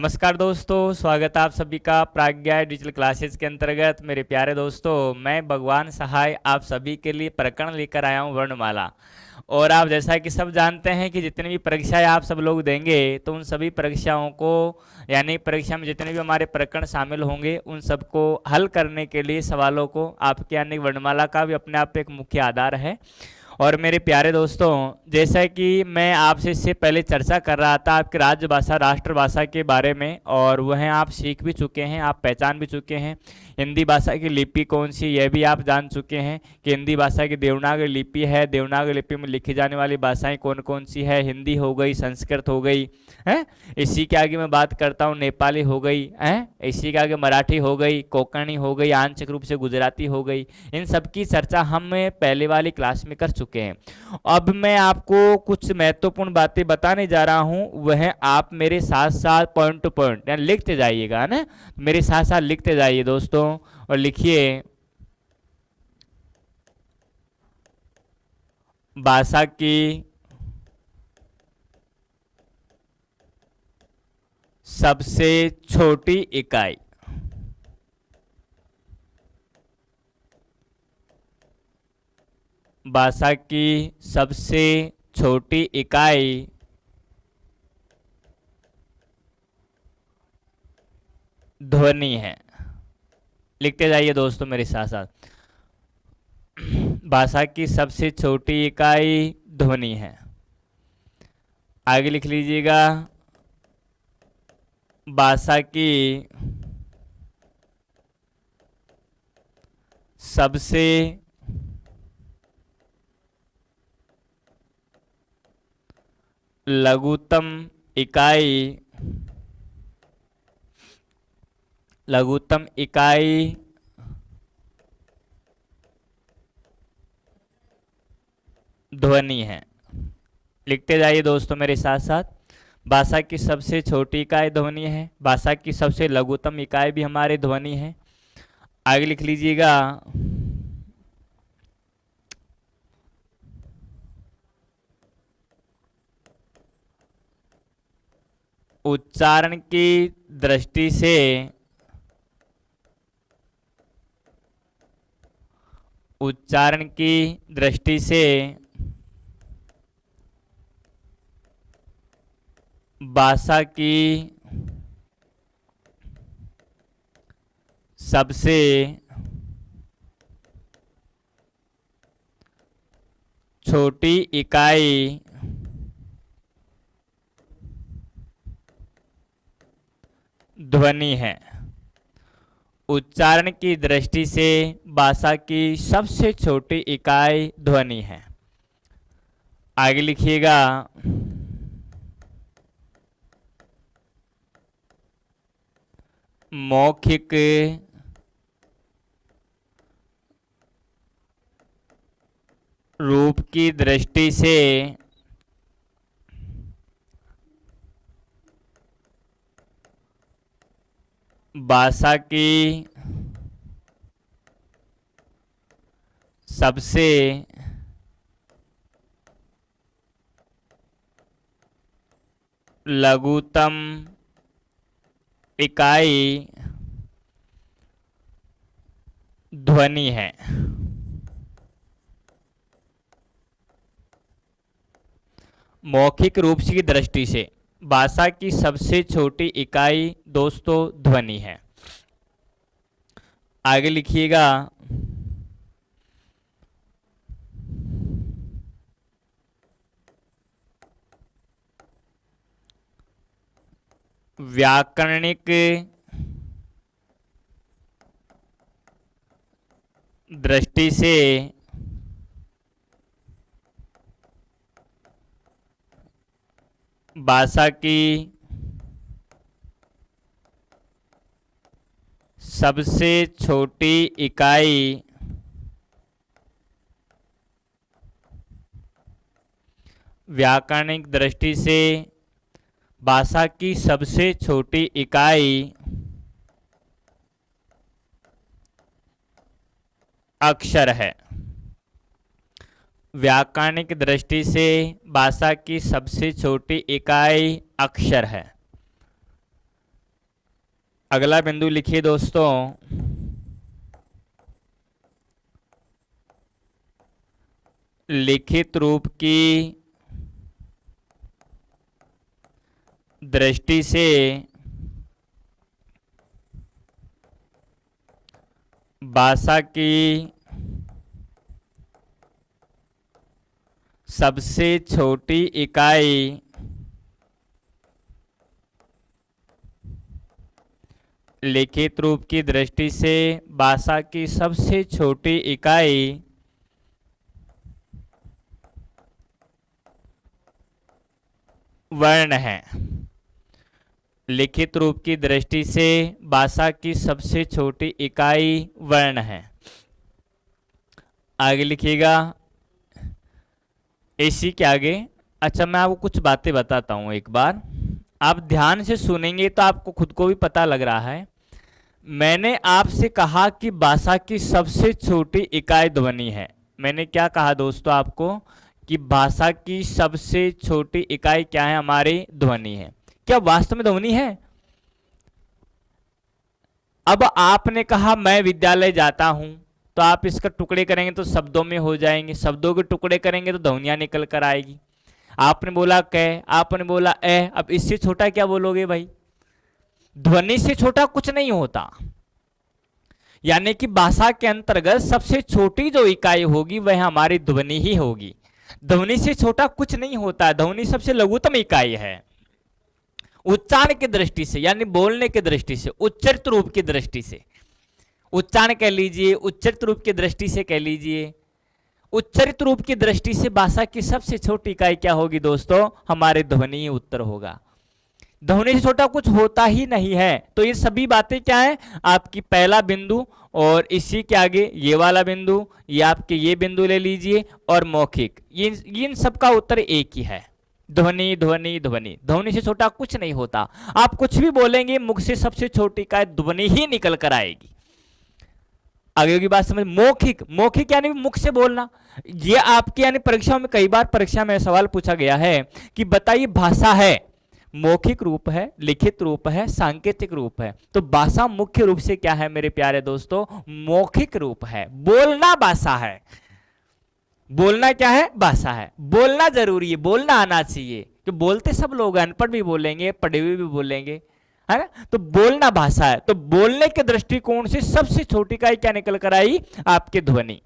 नमस्कार दोस्तों, स्वागत है आप सभी का प्राज्ञा डिजिटल क्लासेस के अंतर्गत। मेरे प्यारे दोस्तों, मैं भगवान सहाय आप सभी के लिए प्रकरण लेकर आया हूँ वर्णमाला। और आप जैसा कि सब जानते हैं कि जितनी भी परीक्षाएं आप सब लोग देंगे तो उन सभी परीक्षाओं को यानी परीक्षा में जितने भी हमारे प्रकरण शामिल होंगे उन सबको हल करने के लिए सवालों को आपके यानी वर्णमाला का भी अपने आप एक मुख्य आधार है। और मेरे प्यारे दोस्तों, जैसा कि मैं आपसे इससे पहले चर्चा कर रहा था आपकी राजभाषा राष्ट्रभाषा के बारे में, और वह आप सीख भी चुके हैं, आप पहचान भी चुके हैं। हिंदी भाषा की लिपि कौन सी यह भी आप जान चुके हैं कि हिंदी भाषा की देवनागरी लिपि है। देवनागरी लिपि में लिखी जाने वाली भाषाएं कौन कौन सी है? हिंदी हो गई, संस्कृत हो गई है, इसी के आगे मैं बात करता हूँ नेपाली हो गई है, इसी के आगे मराठी हो गई, कोंकणी हो गई, आंशिक रूप से गुजराती हो गई। इन सब की चर्चा हम पहले वाली क्लास में कर चुके हैं। अब मैं आपको कुछ महत्वपूर्ण बातें बताने जा रहा हूं, वह आप मेरे साथ साथ पॉइंट टू पॉइंट यानी लिखते जाइएगा ना, मेरे साथ साथ लिखते जाइए दोस्तों। और लिखिए, भाषा की सबसे छोटी इकाई। भाषा की सबसे छोटी इकाई ध्वनि है। लिखते जाइए दोस्तों मेरे साथ साथ। भाषा की सबसे छोटी इकाई ध्वनि है। आगे लिख लीजिएगा, भाषा की सबसे लघुत्तम इकाई ध्वनि है। लिखते जाइए दोस्तों मेरे साथ साथ। भाषा की सबसे छोटी इकाई ध्वनि है, भाषा की सबसे लघुत्तम इकाई भी हमारे ध्वनि है। आगे लिख लीजिएगा, उच्चारण की दृष्टि से भाषा की सबसे छोटी इकाई ध्वनि है। उच्चारण की दृष्टि से भाषा की सबसे छोटी इकाई ध्वनि है। आगे लिखिएगा, मौखिक रूप की दृष्टि से भाषा की सबसे लघुत्तम इकाई ध्वनि है। मौखिक रूप की दृष्टि से भाषा की सबसे छोटी इकाई दोस्तों ध्वनि है। आगे लिखिएगा, व्याकरणिक दृष्टि से भाषा की सबसे छोटी इकाई व्याकरणिक दृष्टि से भाषा की सबसे छोटी इकाई अक्षर है। व्याकरणिक दृष्टि से भाषा की सबसे छोटी इकाई अक्षर है। व्याकरणिक दृष्टि से भाषा की सबसे छोटी इकाई अक्षर है। व्याकरणिक दृष्टि से भाषा की सबसे छोटी इकाई अक्षर है। व्याकरणिक दृष्टि से भाषा की सबसे छोटी इकाई अक्षर है। व्याकरणिक दृष्टि से भाषा की सबसे छोटी इकाई अक्षर है। अगला बिंदु लिखिए दोस्तों, लिखित रूप की दृष्टि से भाषा की सबसे छोटी इकाई लिखित रूप की दृष्टि से भाषा की सबसे छोटी इकाई वर्ण है। लिखित रूप की दृष्टि से भाषा की सबसे छोटी इकाई वर्ण है। आगे लिखिएगा इसी के आगे। अच्छा, मैं आपको कुछ बातें बताता हूं एक बार, आप ध्यान से सुनेंगे तो आपको खुद को भी पता लग रहा है। मैंने आपसे कहा कि भाषा की सबसे छोटी इकाई ध्वनि है। मैंने क्या कहा दोस्तों आपको कि भाषा की सबसे छोटी इकाई क्या है? हमारी ध्वनि है। क्या वास्तव में ध्वनि है? अब आपने कहा मैं विद्यालय जाता हूं, तो आप इसका टुकड़े करेंगे तो शब्दों में हो जाएंगे, शब्दों के टुकड़े करेंगे तो ध्वनियां निकल कर आएगी। आपने बोला क, आपने बोला ए, अब इससे छोटा क्या बोलोगे भाई? ध्वनि से छोटा कुछ नहीं होता। यानी कि भाषा के अंतर्गत सबसे छोटी जो इकाई होगी वह हमारी ध्वनि ही होगी। ध्वनि से छोटा कुछ नहीं होता। ध्वनि सबसे लघुतम इकाई है। उच्चारण की दृष्टि से, यानी बोलने की दृष्टि से, उच्चरित रूप की दृष्टि से, उच्चारण कह लीजिए, उच्चरित रूप की दृष्टि से कह लीजिए, उच्चरित रूप की दृष्टि से भाषा की सबसे छोटी इकाई क्या होगी दोस्तों? हमारे ध्वनि उत्तर होगा। ध्वनि से छोटा कुछ होता ही नहीं है। तो ये सभी बातें क्या है? आपकी पहला बिंदु और इसी के आगे ये वाला बिंदु, ये आपके ये बिंदु ले लीजिए और मौखिक, ये इन सब का उत्तर एक ही है। ध्वनि ध्वनि ध्वनि, ध्वनि से छोटा कुछ नहीं होता। आप कुछ भी बोलेंगे मुख से सबसे छोटी इकाई ध्वनि ही निकल कर आएगी। आगे की बात समझ। मौखिक, मौखिक यानी मुख से बोलना। ये आपके यानी परीक्षाओं में कई बार परीक्षा में सवाल पूछा गया है कि बताइए भाषा है, मौखिक रूप है, लिखित रूप है, सांकेतिक रूप है। तो भाषा मुख्य रूप से क्या है मेरे प्यारे दोस्तों? मौखिक रूप है। बोलना भाषा है। बोलना क्या है? भाषा है। बोलना जरूरी है, बोलना आना चाहिए, कि बोलते सब लोग, अनपढ़ भी बोलेंगे, पढ़े हुए भी बोलेंगे, है ना? तो बोलना भाषा है। तो बोलने के दृष्टिकोण से सबसे छोटी इकाई क्या निकल कर आई? आपकी ध्वनि।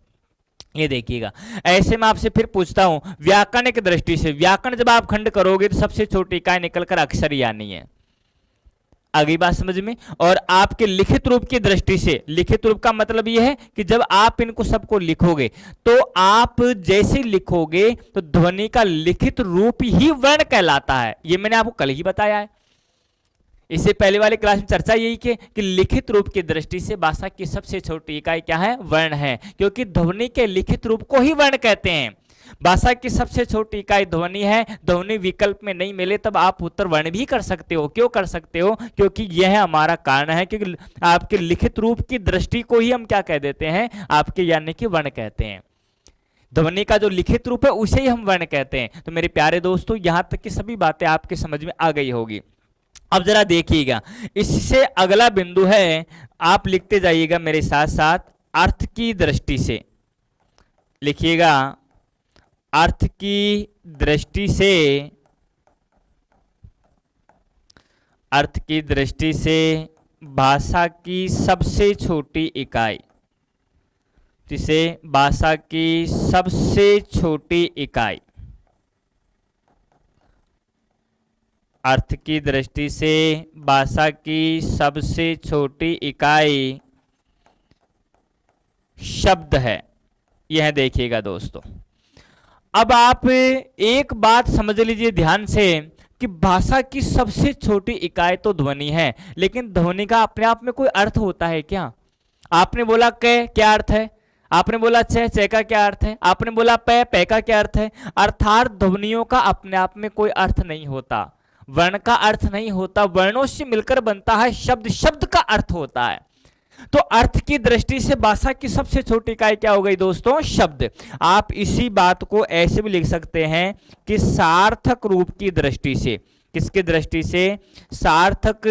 ये देखिएगा। ऐसे में आपसे फिर पूछता हूं व्याकरण की दृष्टि से, व्याकरण जब आप खंड करोगे तो सबसे छोटी इकाई निकल कर अक्षर ही आनी है। अगली बात समझ में। और आपके लिखित रूप की दृष्टि से, लिखित रूप का मतलब यह है कि जब आप इनको सबको लिखोगे तो आप जैसे लिखोगे तो ध्वनि का लिखित रूप ही वर्ण कहलाता है। यह मैंने आपको कल ही बताया है। इससे पहले वाले क्लास में चर्चा यही कि लिखित रूप की दृष्टि से भाषा की सबसे छोटी इकाई क्या है? वर्ण है। क्योंकि ध्वनि के लिखित रूप को ही वर्ण कहते हैं। भाषा की सबसे छोटी इकाई ध्वनि है। ध्वनि विकल्प में नहीं मिले तब आप उत्तर वर्ण भी कर सकते हो। क्यों कर सकते हो? क्योंकि यह हमारा कारण है, क्योंकि आपके लिखित रूप की दृष्टि को ही हम क्या कह देते हैं? आपके यानी कि वर्ण कहते हैं। ध्वनि का जो लिखित रूप है उसे ही हम वर्ण कहते हैं। तो मेरे प्यारे दोस्तों, यहां तक की सभी बातें आपके समझ में आ गई होगी। अब जरा देखिएगा, इससे अगला बिंदु है, आप लिखते जाइएगा मेरे साथ साथ, अर्थ की दृष्टि से। लिखिएगा, अर्थ की दृष्टि से, अर्थ की दृष्टि से भाषा की सबसे छोटी इकाई, जिसे भाषा की सबसे छोटी इकाई, अर्थ की दृष्टि से भाषा की सबसे छोटी इकाई शब्द है। यह देखिएगा दोस्तों। अब आप एक बात समझ लीजिए ध्यान से कि भाषा की सबसे छोटी इकाई तो ध्वनि है, लेकिन ध्वनि का अपने आप में कोई अर्थ होता है क्या? आपने बोला क, क्या अर्थ है? आपने बोला च का क्या अर्थ है? आपने बोला पे का क्या अर्थ है? अर्थात ध्वनियों का अपने आप में कोई अर्थ नहीं होता। वर्ण का अर्थ नहीं होता। वर्णों से मिलकर बनता है शब्द, शब्द का अर्थ होता है। तो अर्थ की दृष्टि से भाषा की सबसे छोटी इकाई क्या हो गई दोस्तों? शब्द। आप इसी बात को ऐसे भी लिख सकते हैं कि सार्थक रूप की दृष्टि से, किसकी दृष्टि से? सार्थक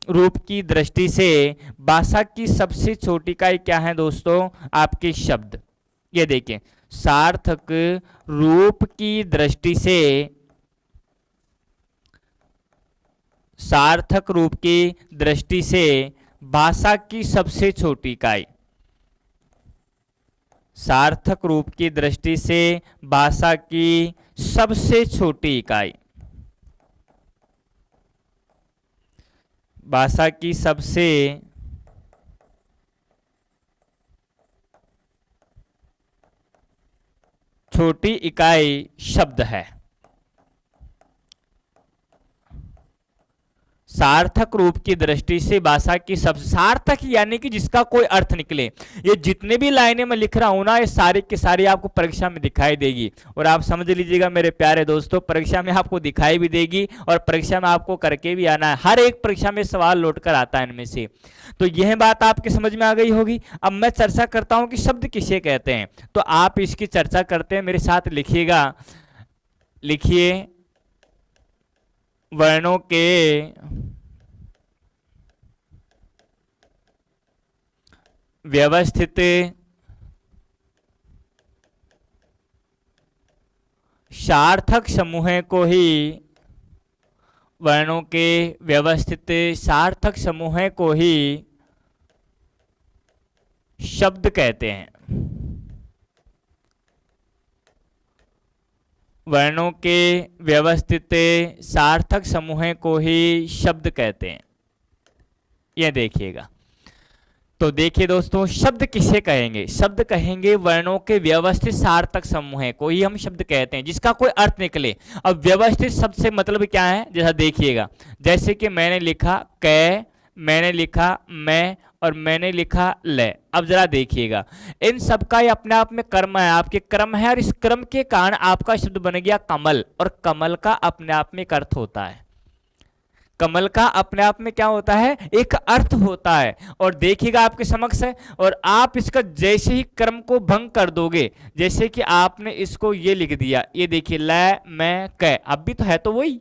रूप की दृष्टि से भाषा की सबसे छोटी इकाई क्या है दोस्तों? आपके शब्द। ये देखिए, सार्थक रूप की दृष्टि से, सार्थक रूप की दृष्टि से भाषा की सबसे छोटी इकाई, सार्थक रूप की दृष्टि से भाषा की सबसे छोटी इकाई, भाषा की सबसे छोटी इकाई शब्द है। सार्थक रूप की दृष्टि से भाषा की सब, सार्थक यानी कि जिसका कोई अर्थ निकले। ये जितने भी लाइनें मैं लिख रहा हूं ना, ये सारी की सारी आपको परीक्षा में दिखाई देगी। और आप समझ लीजिएगा मेरे प्यारे दोस्तों, परीक्षा में आपको दिखाई भी देगी और परीक्षा में आपको करके भी आना है। हर एक परीक्षा में सवाल लौट कर आता है इनमें से। तो यह बात आपके समझ में आ गई होगी। अब मैं चर्चा करता हूं कि शब्द किसे कहते हैं, तो आप इसकी चर्चा करते हैं, मेरे साथ लिखिएगा। लिखिए, वर्णों के व्यवस्थित सार्थक समूह को ही, वर्णों के व्यवस्थित सार्थक समूह को ही शब्द कहते हैं। वर्णों के व्यवस्थित सार्थक समूह को ही शब्द कहते हैं। यह देखिएगा। तो देखिए दोस्तों, शब्द किसे कहेंगे? शब्द कहेंगे वर्णों के व्यवस्थित सार्थक समूह को ही हम शब्द कहते हैं, जिसका कोई अर्थ निकले। अब व्यवस्थित शब्द से मतलब क्या है, जैसा देखिएगा, जैसे कि मैंने लिखा कै, मैंने लिखा मैं, और मैंने लिखा ले। अब जरा देखिएगा, इन सब का ये अपने आप में कर्म है, आपके क्रम है, और इस क्रम के कारण आपका शब्द बन गया कमल। और कमल का अपने आप में एक अर्थ होता है। कमल का अपने आप में क्या होता है? एक अर्थ होता है। और देखिएगा आपके समक्ष है, और आप इसका जैसे ही क्रम को भंग कर दोगे, जैसे कि आपने इसको ये लिख दिया, ये देखिए ल मैं कै, अब भी तो है तो वही,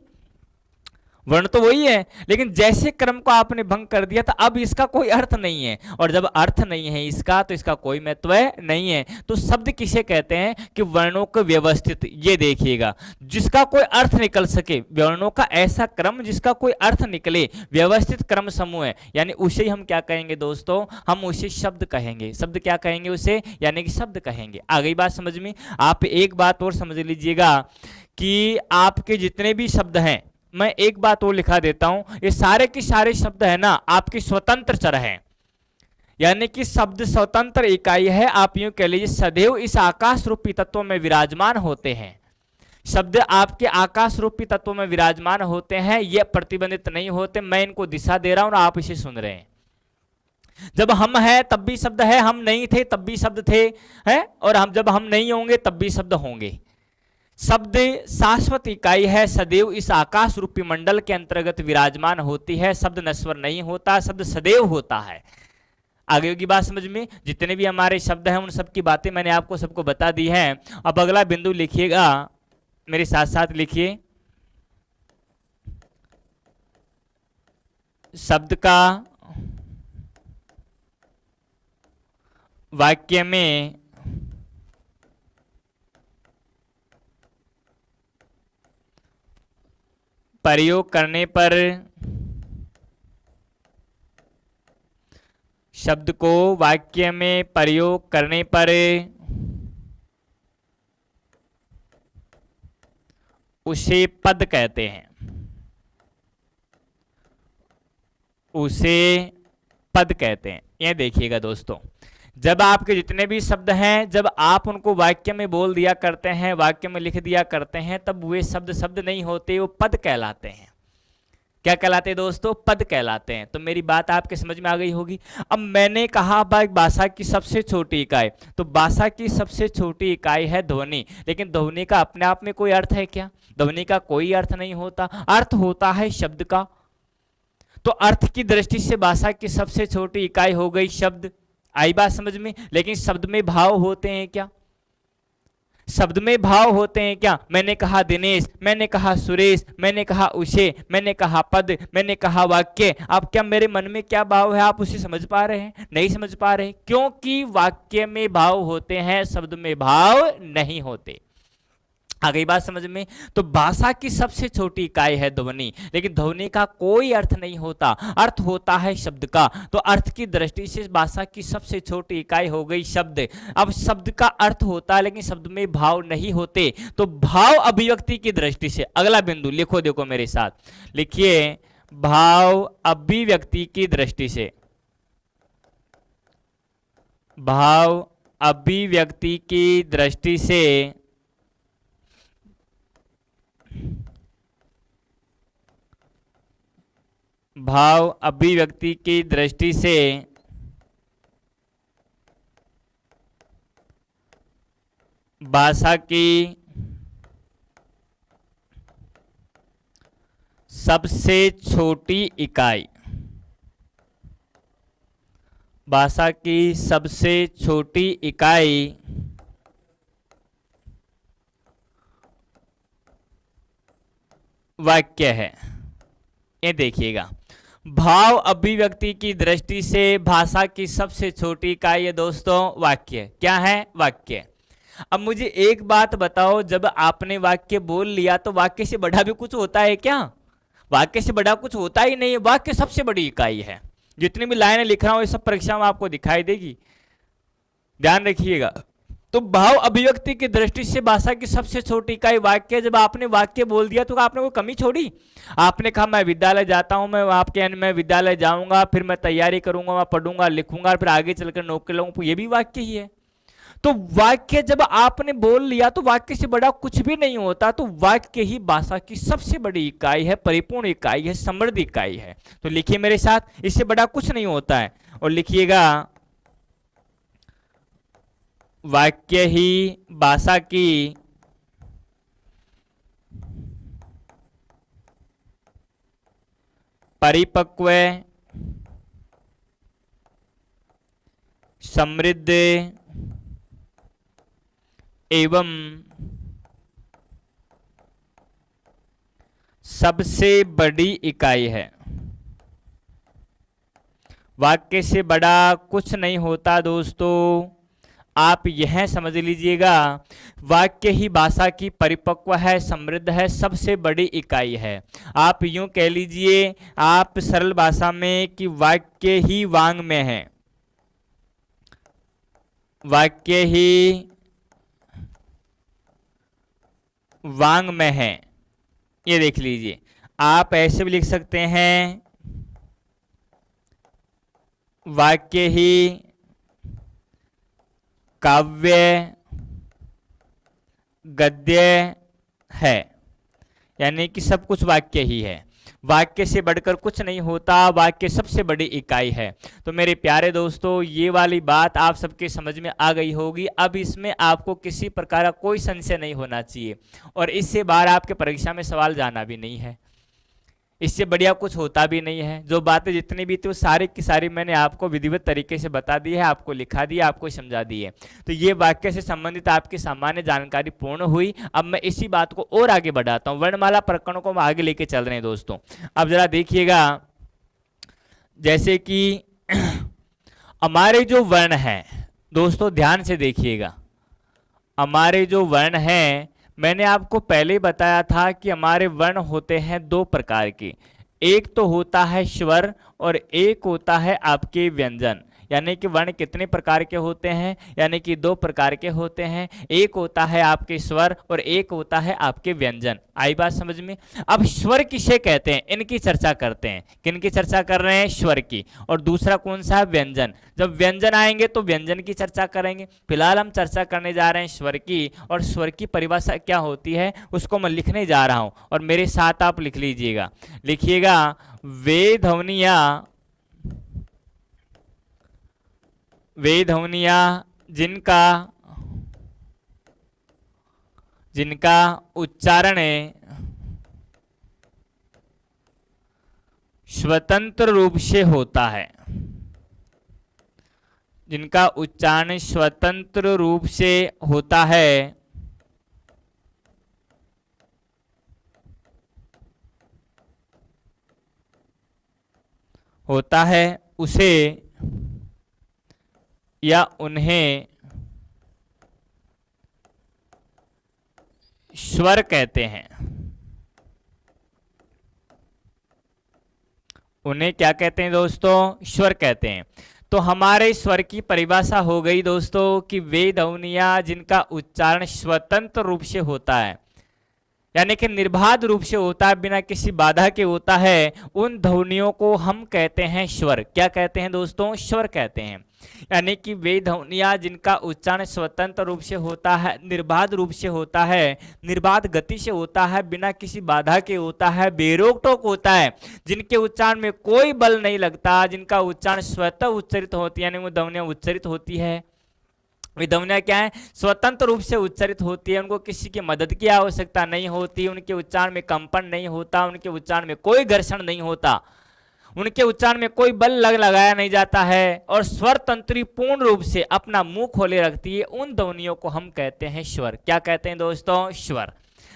वर्ण तो वही है, लेकिन जैसे क्रम को आपने भंग कर दिया तो अब इसका कोई अर्थ नहीं है। और जब अर्थ नहीं है इसका, तो इसका कोई महत्व नहीं है। तो शब्द किसे कहते हैं? कि वर्णों को व्यवस्थित, ये देखिएगा, जिसका कोई अर्थ निकल सके, वर्णों का ऐसा क्रम जिसका कोई अर्थ निकले, व्यवस्थित क्रम समूह है, यानी उसे ही हम क्या कहेंगे दोस्तों? हम उसे शब्द कहेंगे। शब्द क्या कहेंगे उसे? यानी कि शब्द कहेंगे। आ गई बात समझ में? आप एक बात और समझ लीजिएगा कि आपके जितने भी शब्द हैं, मैं एक बात और लिखा देता हूं, ये सारे के सारे शब्द है ना आपकी स्वतंत्र चर हैं, यानी कि शब्द स्वतंत्र इकाई है। आप यूं कह लीजिए, सदैव इस आकाश रूपी तत्व में विराजमान होते हैं। शब्द आपके आकाश रूपी तत्व में विराजमान होते हैं, ये प्रतिबंधित नहीं होते। मैं इनको दिशा दे रहा हूं और आप इसे सुन रहे हैं। जब हम हैं तब भी शब्द है, हम नहीं थे तब भी शब्द थे, है, और हम जब हम नहीं होंगे तब भी शब्द होंगे। शब्द शाश्वत इकाई है, सदैव इस आकाश रूपी मंडल के अंतर्गत विराजमान होती है। शब्द नश्वर नहीं होता, शब्द सदैव होता है। आगे की बात समझ में? जितने भी हमारे शब्द हैं उन सब की बातें मैंने आपको सबको बता दी हैं। अब अगला बिंदु लिखिएगा, मेरे साथ साथ लिखिए, शब्द का वाक्य में प्रयोग करने पर, शब्द को वाक्य में प्रयोग करने पर उसे पद कहते हैं। उसे पद कहते हैं। यह देखिएगा दोस्तों, जब आपके जितने भी शब्द हैं, जब आप उनको वाक्य में बोल दिया करते हैं, वाक्य में लिख दिया करते हैं, तब वे शब्द शब्द नहीं होते, वो पद कहलाते हैं। क्या कहलाते हैं दोस्तों? पद कहलाते हैं। तो मेरी बात आपके समझ में आ गई होगी। अब मैंने कहा भाषा की सबसे छोटी इकाई, तो भाषा की सबसे छोटी इकाई है ध्वनि। लेकिन ध्वनि का अपने आप में कोई अर्थ है क्या? ध्वनि का कोई अर्थ नहीं होता, अर्थ होता है शब्द का। तो अर्थ की दृष्टि से भाषा की सबसे छोटी इकाई हो गई शब्द। आई बात समझ में? लेकिन शब्द में भाव होते हैं क्या? शब्द में भाव होते हैं क्या? मैंने कहा दिनेश, मैंने कहा सुरेश, मैंने कहा उषे, मैंने कहा पद, मैंने कहा वाक्य। आप क्या मेरे मन में क्या भाव है आप उसे समझ पा रहे हैं? नहीं समझ पा रहे, क्योंकि वाक्य में भाव होते हैं, शब्द में भाव नहीं होते। आ गई बात समझ में? तो भाषा की सबसे छोटी इकाई है ध्वनि, लेकिन ध्वनि का कोई अर्थ नहीं होता, अर्थ होता है शब्द का। तो अर्थ की दृष्टि से भाषा की सबसे छोटी इकाई हो गई शब्द। अब शब्द का अर्थ होता है लेकिन शब्द में भाव नहीं होते। तो भाव अभिव्यक्ति की दृष्टि से अगला बिंदु लिखो, देखो मेरे साथ लिखिए, भाव अभिव्यक्ति की दृष्टि से, भाव अभिव्यक्ति की दृष्टि से भाव अभिव्यक्ति की दृष्टि से भाषा की सबसे छोटी इकाई, भाषा की सबसे छोटी इकाई वाक्य है। ये देखिएगा, भाव अभिव्यक्ति की दृष्टि से भाषा की सबसे छोटी इकाई है दोस्तों वाक्य। क्या है? वाक्य। अब मुझे एक बात बताओ, जब आपने वाक्य बोल लिया तो वाक्य से बड़ा भी कुछ होता है क्या? वाक्य से बड़ा कुछ होता ही नहीं है। वाक्य सबसे बड़ी इकाई है। जितनी भी लाइनें लिख रहा हूं ये सब परीक्षा में आपको दिखाई देगी, ध्यान रखिएगा। तो भाव अभिव्यक्ति की दृष्टि से भाषा की सबसे छोटी इकाई वाक्य। जब आपने वाक्य बोल दिया तो आपने कोई कमी छोड़ी? आपने कहा मैं विद्यालय जाता हूं, मैं विद्यालय जाऊंगा, फिर मैं तैयारी करूंगा, मैं पढ़ूंगा लिखूंगा, फिर आगे चलकर नौकरी लूंगा, ये भी वाक्य ही है। तो वाक्य जब आपने बोल लिया तो वाक्य से बड़ा कुछ भी नहीं होता। तो वाक्य ही भाषा की सबसे बड़ी इकाई है, परिपूर्ण इकाई है, समृद्ध इकाई है। तो लिखिए मेरे साथ, इससे बड़ा कुछ नहीं होता है। और लिखिएगा, वाक्य ही भाषा की परिपक्व, समृद्ध एवं सबसे बड़ी इकाई है। वाक्य से बड़ा कुछ नहीं होता दोस्तों, आप यह समझ लीजिएगा। वाक्य ही भाषा की परिपक्व है, समृद्ध है, सबसे बड़ी इकाई है। आप यूं कह लीजिए, आप सरल भाषा में, कि वाक्य ही वाङ्मय है, वाक्य ही वाङ्मय है। ये देख लीजिए, आप ऐसे भी लिख सकते हैं, वाक्य ही काव्य गद्य है, यानी कि सब कुछ वाक्य ही है। वाक्य से बढ़कर कुछ नहीं होता, वाक्य सबसे बड़ी इकाई है। तो मेरे प्यारे दोस्तों, ये वाली बात आप सबके समझ में आ गई होगी। अब इसमें आपको किसी प्रकार का कोई संशय नहीं होना चाहिए, और इससे बाहर आपके परीक्षा में सवाल जाना भी नहीं है। इससे बढ़िया कुछ होता भी नहीं है। जो बातें जितनी भी थी वो सारी की सारी मैंने आपको विधिवत तरीके से बता दी है, आपको लिखा दिया, आपको समझा दी है। तो ये वाक्य से संबंधित आपकी सामान्य जानकारी पूर्ण हुई। अब मैं इसी बात को और आगे बढ़ाता हूँ। वर्णमाला प्रकरणों को हम आगे लेके चल रहे हैं दोस्तों। अब जरा देखिएगा, जैसे कि हमारे जो वर्ण हैं दोस्तों, ध्यान से देखिएगा, हमारे जो वर्ण हैं, मैंने आपको पहले ही बताया था कि हमारे वर्ण होते हैं दो प्रकार के। एक तो होता है स्वर और एक होता है आपके व्यंजन। यानी कि वर्ण कितने प्रकार के होते हैं? यानी कि दो प्रकार के होते हैं। एक होता है आपके स्वर और एक होता है आपके व्यंजन। आई बात समझ में? अब स्वर किसे कहते हैं, इनकी चर्चा करते हैं। किनकी चर्चा कर रहे हैं? स्वर की। और दूसरा कौन सा है? व्यंजन। जब व्यंजन आएंगे तो व्यंजन की चर्चा करेंगे। फिलहाल हम चर्चा करने जा रहे हैं स्वर की, और स्वर की परिभाषा क्या होती है उसको मैं लिखने जा रहा हूं, और मेरे साथ आप लिख लीजिएगा। लिखिएगा, वे ध्वनियाँ जिनका उच्चारण स्वतंत्र रूप से होता है, जिनका उच्चारण स्वतंत्र रूप से होता है, होता है उसे या उन्हें स्वर कहते हैं। उन्हें क्या कहते हैं दोस्तों? स्वर कहते हैं। तो हमारे स्वर की परिभाषा हो गई दोस्तों कि वे ध्वनियां जिनका उच्चारण स्वतंत्र रूप से होता है, यानी कि निर्बाध रूप से होता है, बिना किसी बाधा के होता है, उन ध्वनियों को हम कहते हैं स्वर। क्या कहते हैं दोस्तों? स्वर कहते हैं। यानी कि वे ध्वनियां जिनका उच्चारण स्वतंत्र रूप से होता है, निर्बाध रूप से होता है, निर्बाध गति से होता है, बिना किसी बाधा के होता है, बेरोक टोक होता है, जिनके उच्चारण में कोई बल नहीं लगता, जिनका उच्चारण स्वतः उच्चरित होती है, यानी वो ध्वनियां उच्चरित होती है। वे ध्वनियां क्या है? स्वतंत्र रूप से उच्चरित होती है, उनको किसी की मदद की आवश्यकता नहीं होती, उनके उच्चारण में कंपन नहीं होता, उनके उच्चारण में कोई घर्षण नहीं होता, उनके उच्चारण में कोई बल लगाया नहीं जाता है, और स्वर तंत्री पूर्ण रूप से अपना मुंह खोले रखती है। उन ध्वनियों को हम कहते हैं स्वर। क्या कहते हैं दोस्तों? स्वर।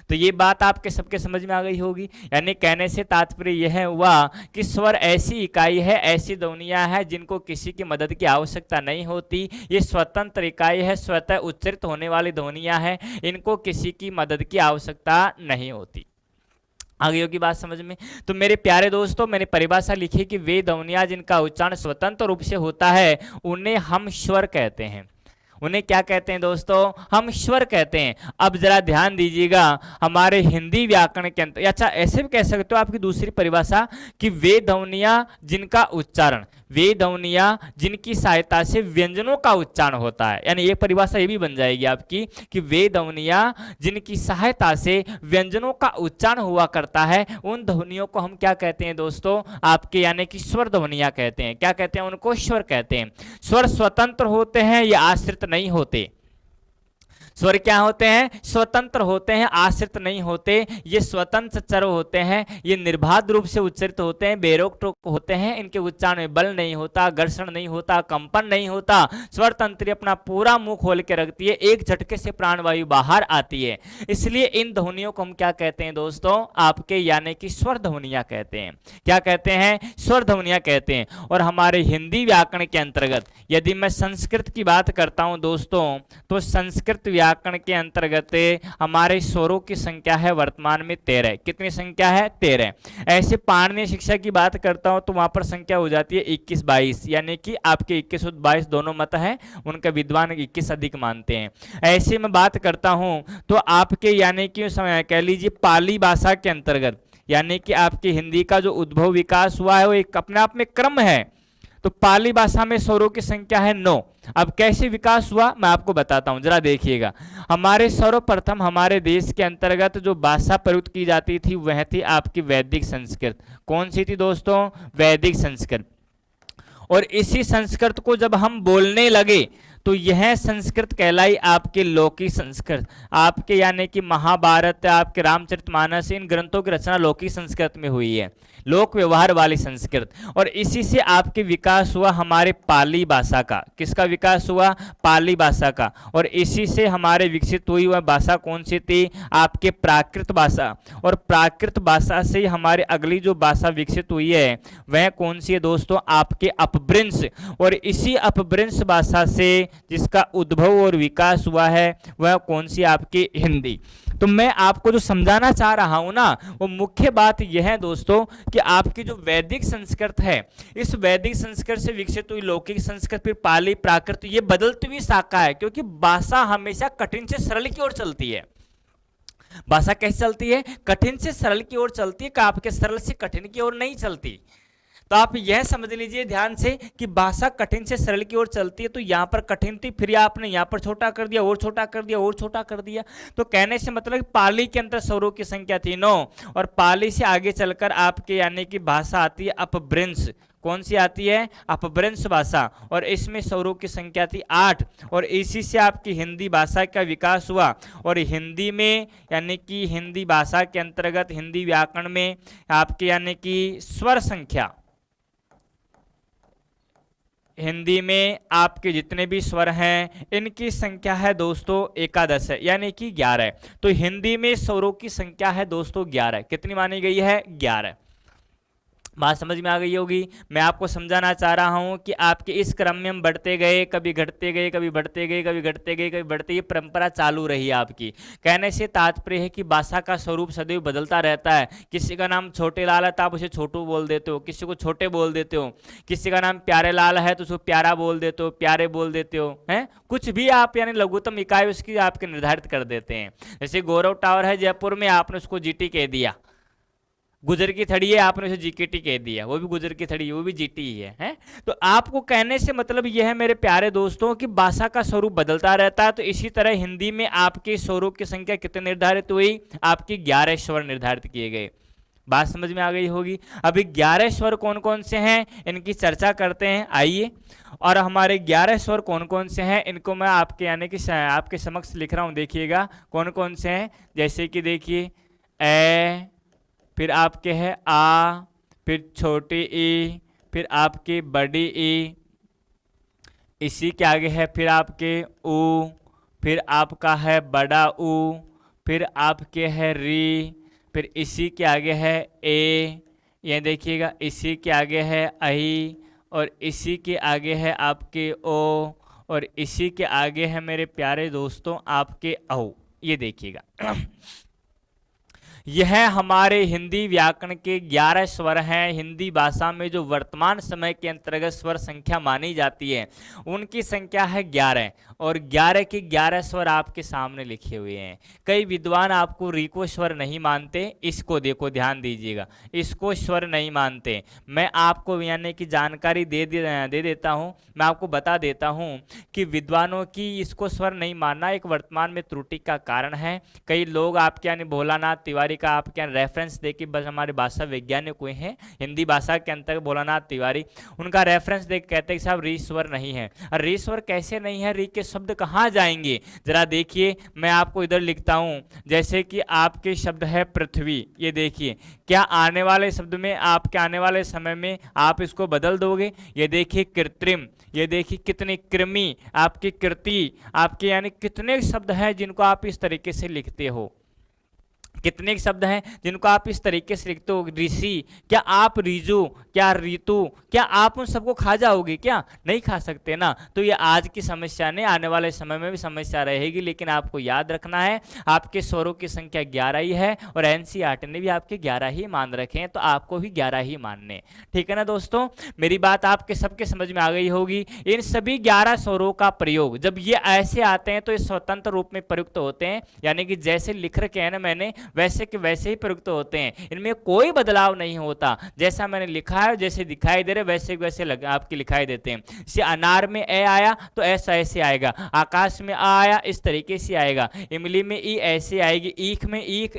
तो ये बात आपके सबके समझ में आ गई होगी। यानी कहने से तात्पर्य यह हुआ कि स्वर ऐसी इकाई है, ऐसी ध्वनियां हैं जिनको किसी की मदद की आवश्यकता नहीं होती। ये स्वतंत्र इकाई है, स्वतः उच्चरित होने वाली ध्वनियां हैं, इनको किसी की मदद की आवश्यकता नहीं होती। आ गई होगी बात समझ में। तो मेरे प्यारे दोस्तों, मैंने परिभाषा लिखी कि वे ध्वनियां जिनका उच्चारण स्वतंत्र रूप से होता है उन्हें हम स्वर कहते हैं। उन्हें क्या कहते हैं दोस्तों? हम स्वर कहते हैं। अब जरा ध्यान दीजिएगा, हमारे हिंदी व्याकरण के अंतर, अच्छा ऐसे भी कह सकते हो आपकी दूसरी परिभाषा कि वे ध्वनियां जिनका उच्चारण, वे ध्वनियां जिनकी सहायता से व्यंजनों का उच्चारण होता है। यानी एक परिभाषा ये भी बन जाएगी आपकी कि वे ध्वनियां जिनकी सहायता से व्यंजनों का उच्चारण हुआ करता है, उन ध्वनियों को हम क्या कहते हैं दोस्तों? आपके यानी कि स्वर ध्वनियां कहते हैं। क्या कहते हैं? उनको स्वर कहते हैं। स्वर स्वतंत्र होते हैं या आश्रित नहीं होते? स्वर क्या होते हैं? स्वतंत्र होते हैं, आश्रित नहीं होते। ये स्वतंत्र चर होते हैं, ये निर्बाध रूप से उच्चरित होते हैं, बेरोक टोक होते हैं, इनके उच्चारण में बल नहीं होता, घर्षण नहीं होता, कंपन नहीं होता। स्वर तंत्री अपना पूरा मुंह खोल के रखती है, एक झटके से प्राणवायु बाहर आती है। इसलिए इन ध्वनियों को हम क्या कहते हैं दोस्तों? आपके यानी कि स्वर ध्वनियां कहते हैं। क्या कहते हैं? स्वर ध्वनियां कहते हैं। और हमारे हिंदी व्याकरण के अंतर्गत यदि मैं संस्कृत की बात करता हूं दोस्तों, तो संस्कृत व्याकरण के अंतर्गत हमारे स्वरों की संख्या है वर्तमान में 13। कितनी संख्या है? 13। ऐसे पाणिनीय शिक्षा की बात करता हूं तो वहां पर संख्या हो जाती है 21-22, यानी कि आपके 21 और 22 दोनों मत है, उनका विद्वान 21 अधिक मानते हैं। ऐसे में बात करता हूं तो आपके यानी कि कह लीजिए पाली भाषा के अंतर्गत, यानी कि आपकी हिंदी का जो उद्भव विकास हुआ है वो एक अपने आप में क्रम है। तो पाली भाषा में स्वरों की संख्या है 9। अब कैसे विकास हुआ मैं आपको बताता हूं, जरा देखिएगा। हमारे सर्वप्रथम हमारे देश के अंतर्गत जो भाषा प्रयुक्त की जाती थी वह थी आपकी वैदिक संस्कृत। कौन सी थी दोस्तों? वैदिक संस्कृत। और इसी संस्कृत को जब हम बोलने लगे तो यह संस्कृत कहलाई आपके लौकिक संस्कृत। आपके यानी कि महाभारत, आपके रामचरितमानस, इन ग्रंथों की रचना लौकिक संस्कृत में हुई है, लोक व्यवहार वाली संस्कृत। और इसी से आपके विकास हुआ हमारे पाली भाषा का। किसका विकास हुआ? पाली भाषा का। और इसी से हमारे विकसित हुई वह भाषा कौन सी थी? आपके प्राकृत भाषा। और प्राकृत भाषा से हमारे अगली जो भाषा विकसित हुई है वह कौन सी है दोस्तों? आपके अपभ्रंश। और इसी अपभ्रंश भाषा से जिसका उद्भव और विकास हुआ है वह कौन सी? आपकी हिंदी। तो मैं आपको जो समझाना चाह रहा हूं ना, वो मुख्य बात यह है दोस्तों कि आपकी जो वैदिक संस्कृत है, इस वैदिक संस्कृत से विकसित हुई लौकिक संस्कृत, फिर पाली, प्राकृत, ये बदलती हुई शाखा है। क्योंकि भाषा हमेशा कठिन से सरल की ओर चलती है। भाषा कैसे चलती है? कठिन से सरल की ओर चलती है, आपके सरल से कठिन की ओर नहीं चलती। तो आप यह समझ लीजिए ध्यान से कि भाषा कठिन से सरल की ओर चलती है। तो यहाँ पर कठिन थी, फिर आपने यहाँ पर छोटा कर दिया, और छोटा कर दिया, और छोटा कर दिया। तो कहने से मतलब पाली के अंदर स्वरों की संख्या थी 9, और पाली से आगे चलकर आपके यानी कि भाषा आती है अपभ्रंश। कौन सी आती है? अपभ्रंश भाषा। और इसमें स्वरों की संख्या थी 8। और इसी से आपकी हिंदी भाषा का विकास हुआ। और हिंदी में यानी कि हिंदी भाषा के अंतर्गत हिंदी व्याकरण में आपके यानी कि स्वर संख्या, हिंदी में आपके जितने भी स्वर हैं इनकी संख्या है दोस्तों 11 है, यानी कि 11। तो हिंदी में स्वरों की संख्या है दोस्तों 11। कितनी मानी गई है? 11। बात समझ में आ गई होगी। मैं आपको समझाना चाह रहा हूं कि आपके इस क्रम में हम बढ़ते गए, कभी घटते गए, कभी बढ़ते गए, कभी घटते गए, कभी बढ़ते, ये परंपरा चालू रही आपकी। कहने से तात्पर्य है कि भाषा का स्वरूप सदैव बदलता रहता है। किसी का नाम छोटे लाल है तो आप उसे छोटू बोल देते हो, किसी को छोटे बोल देते हो। किसी का नाम प्यारे लाल है तो उसको प्यारा बोल देते हो, प्यारे बोल देते हो, हैं कुछ भी आप यानी लघुत्तम इकाई उसकी आपके निर्धारित कर देते हैं। जैसे गौरव टावर है जयपुर में, आपने उसको जीटी कह दिया। गुजर की थड़ी है, आपने उसे जीकेटी कह दिया, वो भी गुजर की थड़ी है, वो भी जीटी ही है, हैं? तो आपको कहने से मतलब यह है मेरे प्यारे दोस्तों कि भाषा का स्वरूप बदलता रहता है। तो इसी तरह हिंदी में आपके स्वरूप की संख्या कितने निर्धारित हुई? आपकी 11 स्वर निर्धारित किए गए। बात समझ में आ गई होगी। अभी 11 स्वर कौन कौन से हैं इनकी चर्चा करते हैं, आइए। और हमारे 11 स्वर कौन कौन से हैं इनको मैं आपके यानी कि आपके समक्ष लिख रहा हूं, देखिएगा कौन कौन से हैं। जैसे कि देखिए ए, फिर आपके है आ, फिर छोटी ई, फिर आपकी बड़ी ई, इसी के आगे है फिर आपके ऊ, फिर आपका है बड़ा ऊ, फिर आपके है री, फिर इसी के आगे है ए, ये देखिएगा इसी के आगे है आई, और इसी के आगे है आपके ओ, और इसी के आगे है मेरे प्यारे दोस्तों आपके औ। ये देखिएगा यह हमारे हिंदी व्याकरण के 11 स्वर हैं। हिंदी भाषा में जो वर्तमान समय के अंतर्गत स्वर संख्या मानी जाती है उनकी संख्या है 11, और 11 के 11 स्वर आपके सामने लिखे हुए हैं। कई विद्वान आपको रीको स्वर नहीं मानते, इसको देखो ध्यान दीजिएगा, इसको स्वर नहीं मानते। मैं आपको यानी कि जानकारी दे देता हूँ, मैं आपको बता देता हूँ कि विद्वानों की इसको स्वर नहीं मानना एक वर्तमान में त्रुटि का कारण है। कई लोग आपके यानी भोलानाथ तिवारी का आपके रेफरेंस देके, बस हमारे भाषा वैज्ञानिक हुए हैं हिंदी भाषा के अंतर्गत भोलानाथ तिवारी, उनका रेफरेंस देख कहते हैं कि साहब री स्वर नहीं है। और री स्वर कैसे नहीं है, री के शब्द कहाँ जाएंगे? जरा देखिए मैं आपको इधर लिखता हूँ, जैसे कि आपके शब्द है पृथ्वी, ये देखिए क्या आने वाले शब्द में आपके आने वाले समय में आप इसको बदल दोगे? ये देखिए कृत्रिम, ये देखिए कितनी कृमि, आपकी कृति, आपके यानी कितने शब्द हैं जिनको आप इस तरीके से लिखते हो, कितने शब्द हैं जिनको आप इस तरीके से लिखते हो। ऋषि, क्या आप रीजू, क्या ऋतु, क्या आप उन सबको खा जाओगे? क्या नहीं खा सकते ना। तो ये आज की समस्या नहीं, आने वाले समय में भी समस्या रहेगी। लेकिन आपको याद रखना है आपके स्वरों की संख्या 11 ही है, और एनसीईआरटी ने भी आपके 11 ही मान रखे हैं, तो आपको भी 11 ही मानने। ठीक है ना दोस्तों, मेरी बात आपके सबके समझ में आ गई होगी। इन सभी 11 स्वरों का प्रयोग जब ये ऐसे आते हैं तो ये स्वतंत्र रूप में प्रयुक्त होते हैं, यानी कि जैसे लिख रखे हैं ना मैंने वैसे के वैसे ही प्रयुक्त होते हैं, इनमें कोई बदलाव नहीं होता। जैसा मैंने लिखा है, जैसे दिखाई दे रहे वैसे वैसे आपके लिखाई देते हैं। जैसे अनार में ए आया तो ऐसा ऐसे आएगा, आकाश में आ आया इस तरीके से आएगा, इमली में ई ऐसे आएगी, ईख में ईख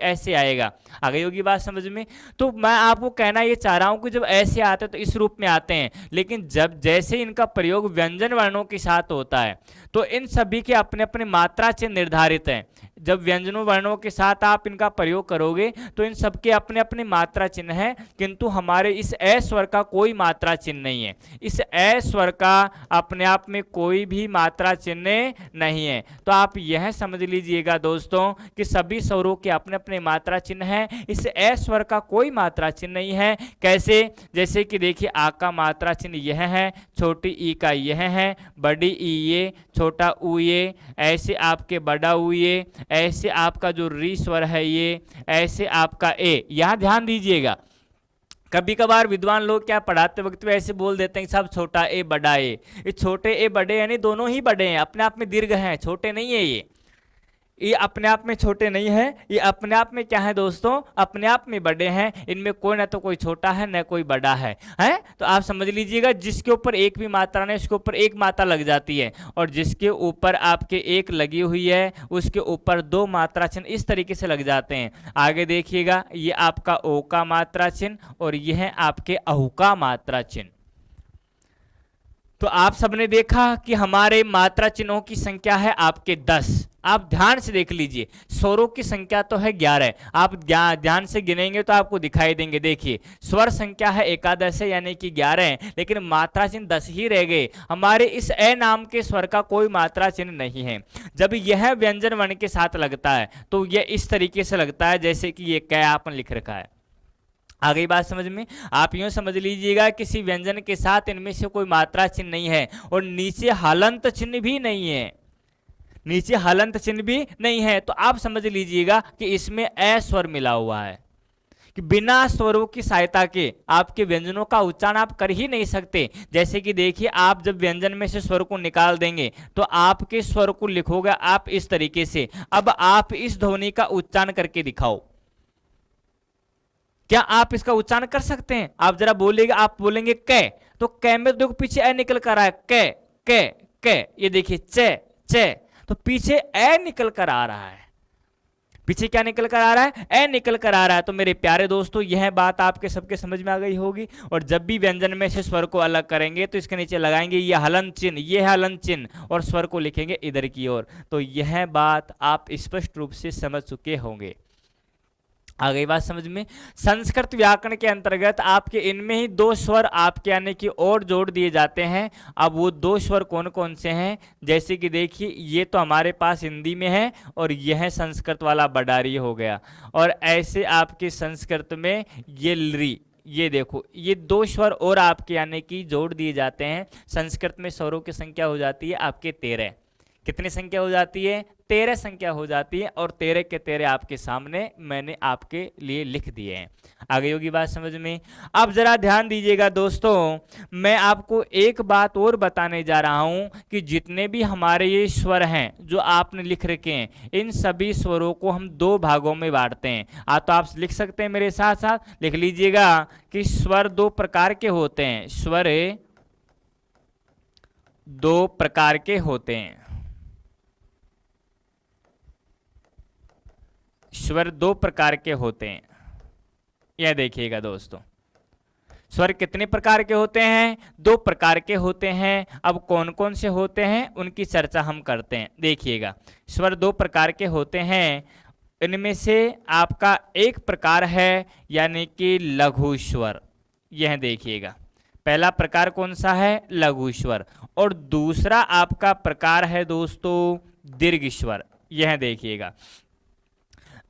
ऐसे आएगा। आ गई होगी बात समझ में। तो मैं आपको कहना ये चाह रहा हूं कि जब ऐसे आते हैं तो इस रूप में आते हैं, लेकिन जब जैसे इनका प्रयोग व्यंजन वर्णों के साथ होता है तो इन सभी के अपने अपने मात्रा चिन्ह निर्धारित हैं। जब व्यंजनों वर्णों के साथ आप इनका प्रयोग करोगे तो इन सबके अपने अपने मात्रा चिन्ह हैं, किंतु हमारे इस ए स्वर का कोई मात्रा चिन्ह नहीं है। इस ए स्वर का अपने आप में कोई भी मात्रा चिन्ह नहीं है। तो आप यह समझ लीजिएगा दोस्तों कि सभी स्वरों के अपने अपने मात्रा चिन्ह हैं, इस ए स्वर का कोई मात्रा चिन्ह नहीं है। कैसे? जैसे कि देखिए आ का मात्रा चिन्ह यह है, छोटी ई का यह है, बड़ी ई ये, छोटा ऊ ये, ऐसे आपके बड़ा ऊ ये, ऐसे आपका जो री स्वर है ये, ऐसे आपका ए। यहां ध्यान दीजिएगा, कभी कभार विद्वान लोग क्या पढ़ाते वक्त भी ऐसे बोल देते हैं कि साहब छोटा ए बड़ा ए। ये छोटे ए बड़े यानी दोनों ही बड़े हैं, अपने आप में दीर्घ हैं, छोटे नहीं है। ये अपने आप में छोटे नहीं है, ये अपने आप में क्या है दोस्तों, अपने आप में बड़े हैं। इनमें कोई ना तो कोई छोटा है न कोई बड़ा है। तो आप समझ लीजिएगा जिसके ऊपर एक भी मात्रा नहीं उसके ऊपर एक मात्रा लग जाती है, और जिसके ऊपर आपके एक लगी हुई है उसके ऊपर दो मात्रा चिन्ह इस तरीके से लग जाते हैं। आगे देखिएगा ये आपका ओ का मात्रा चिन्ह और यह है आपके अहू का मात्रा चिन्ह। तो आप सबने देखा कि हमारे मात्रा चिन्हों की संख्या है आपके 10। आप ध्यान से देख लीजिए, स्वरों की संख्या तो है 11, आप ध्यान से गिनेंगे तो आपको दिखाई देंगे। देखिए स्वर संख्या है एकादश है यानी कि 11, लेकिन मात्रा चिन्ह 10 ही रह गए। हमारे इस ए नाम के स्वर का कोई मात्रा चिन्ह नहीं है। जब यह व्यंजन वर्ण के साथ लगता है तो यह इस तरीके से लगता है जैसे कि ये कै आपने लिख रखा है। आ गई बात समझ में। आप यूं समझ लीजिएगा किसी व्यंजन के साथ इनमें से कोई मात्रा चिन्ह नहीं है और नीचे हलंत चिन्ह भी नहीं है, नीचे हलंत चिन्ह भी नहीं है, तो आप समझ लीजिएगा कि इसमें अ स्वर मिला हुआ है, कि बिना स्वरों की सहायता के आपके व्यंजनों का उच्चारण आप कर ही नहीं सकते। जैसे कि देखिए, आप जब व्यंजन में से स्वर को निकाल देंगे तो आपके स्वर को लिखोगे आप इस तरीके से। अब आप इस ध्वनि का उच्चारण करके दिखाओ, क्या आप इसका उच्चारण कर सकते हैं? आप जरा बोलेंगे, आप बोलेंगे कै, तो कै में देखो पीछे ए निकल कर आ रहा है, कै कै कै, ये देखिए चे चे, तो पीछे ए निकल कर आ रहा है, पीछे क्या निकल कर आ रहा है? ए निकल कर आ रहा है। तो मेरे प्यारे दोस्तों, यह बात आपके सबके समझ में आ गई होगी। और जब भी व्यंजन में से स्वर को अलग करेंगे तो इसके नीचे लगाएंगे ये हलन चिन्ह, ये है हलन चिन्ह, और स्वर को लिखेंगे इधर की ओर। तो यह बात आप स्पष्ट रूप से समझ चुके होंगे। आ गई बात समझ में। संस्कृत व्याकरण के अंतर्गत आपके इनमें ही दो स्वर आपके आने की ओर जोड़ दिए जाते हैं। अब वो दो स्वर कौन कौन से हैं? जैसे कि देखिए, ये तो हमारे पास हिंदी में है और यह संस्कृत वाला बडारी हो गया, और ऐसे आपके संस्कृत में ये लरी, ये देखो, ये दो स्वर और आपके आने की जोड़ दिए जाते हैं। संस्कृत में स्वरों की संख्या हो जाती है आपके 13। कितनी संख्या हो जाती है? 13 संख्या हो जाती है, और 13 के 13 आपके सामने मैंने आपके लिए लिख दिए हैं। आ गई होगी बात समझ में। अब जरा ध्यान दीजिएगा दोस्तों, मैं आपको एक बात और बताने जा रहा हूं कि जितने भी हमारे ये स्वर हैं जो आपने लिख रखे हैं, इन सभी स्वरों को हम दो भागों में बांटते हैं। तो आप लिख सकते हैं, मेरे साथ साथ लिख लीजिएगा कि स्वर दो प्रकार के होते हैं। स्वर दो प्रकार के होते हैं। स्वर दो प्रकार के होते हैं। यह देखिएगा दोस्तों, स्वर कितने प्रकार के होते हैं? दो प्रकार के होते हैं। अब कौन कौन से होते हैं उनकी चर्चा हम करते हैं। देखिएगा, स्वर दो प्रकार के होते हैं, इनमें से आपका एक प्रकार है यानी कि लघु स्वर। यह देखिएगा, पहला प्रकार कौन सा है? लघु स्वर। और दूसरा आपका प्रकार है दोस्तों दीर्घ स्वर। यह देखिएगा,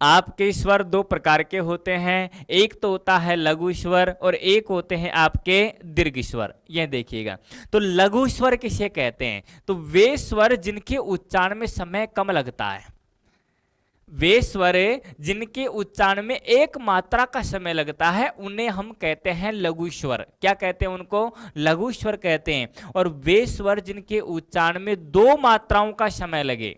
आपके स्वर दो प्रकार के होते हैं, एक तो होता है लघु स्वर और एक होते हैं आपके दीर्घ स्वर। यह देखिएगा, तो लघु स्वर किसे कहते हैं? तो वे स्वर जिनके उच्चारण में समय कम लगता है, वे स्वर जिनके उच्चारण में एक मात्रा का समय लगता है, उन्हें हम कहते हैं लघु स्वर। क्या कहते हैं उनको? लघु स्वर कहते हैं। और वे स्वर जिनके उच्चारण में दो मात्राओं का समय लगे,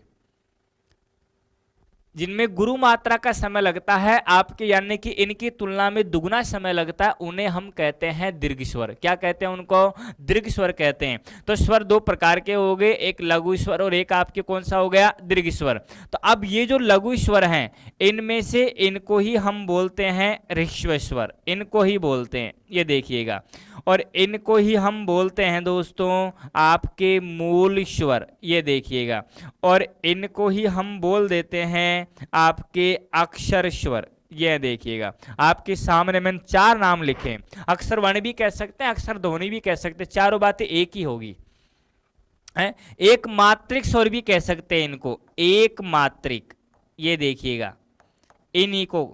जिनमें गुरु मात्रा का समय लगता है आपके, यानी कि इनकी तुलना में दुगना समय लगता है, उन्हें हम कहते हैं दीर्घ स्वर। क्या कहते हैं उनको? दीर्घ स्वर कहते हैं। तो स्वर दो प्रकार के हो गए, एक लघु स्वर और एक आपके कौन सा हो गया? दीर्घ स्वर। तो अब ये जो लघु स्वर हैं, इनमें से इनको ही हम बोलते हैं ह्रस्व स्वर, इनको ही बोलते हैं। ये देखिएगा, और इनको ही हम बोलते हैं दोस्तों आपके मूल स्वर। ये देखिएगा, और इनको ही हम बोल देते हैं आपके अक्षर स्वर। यह देखिएगा, आपके सामने मैंने चार नाम लिखे, अक्षर वाणी भी कह सकते हैं, अक्षर ध्वनि भी कह सकते हैं, चारों बातें एक ही होगी। एक मात्रिक स्वर भी कह सकते हैं इनको, एक मात्रिक। ये देखिएगा, इन्हीं को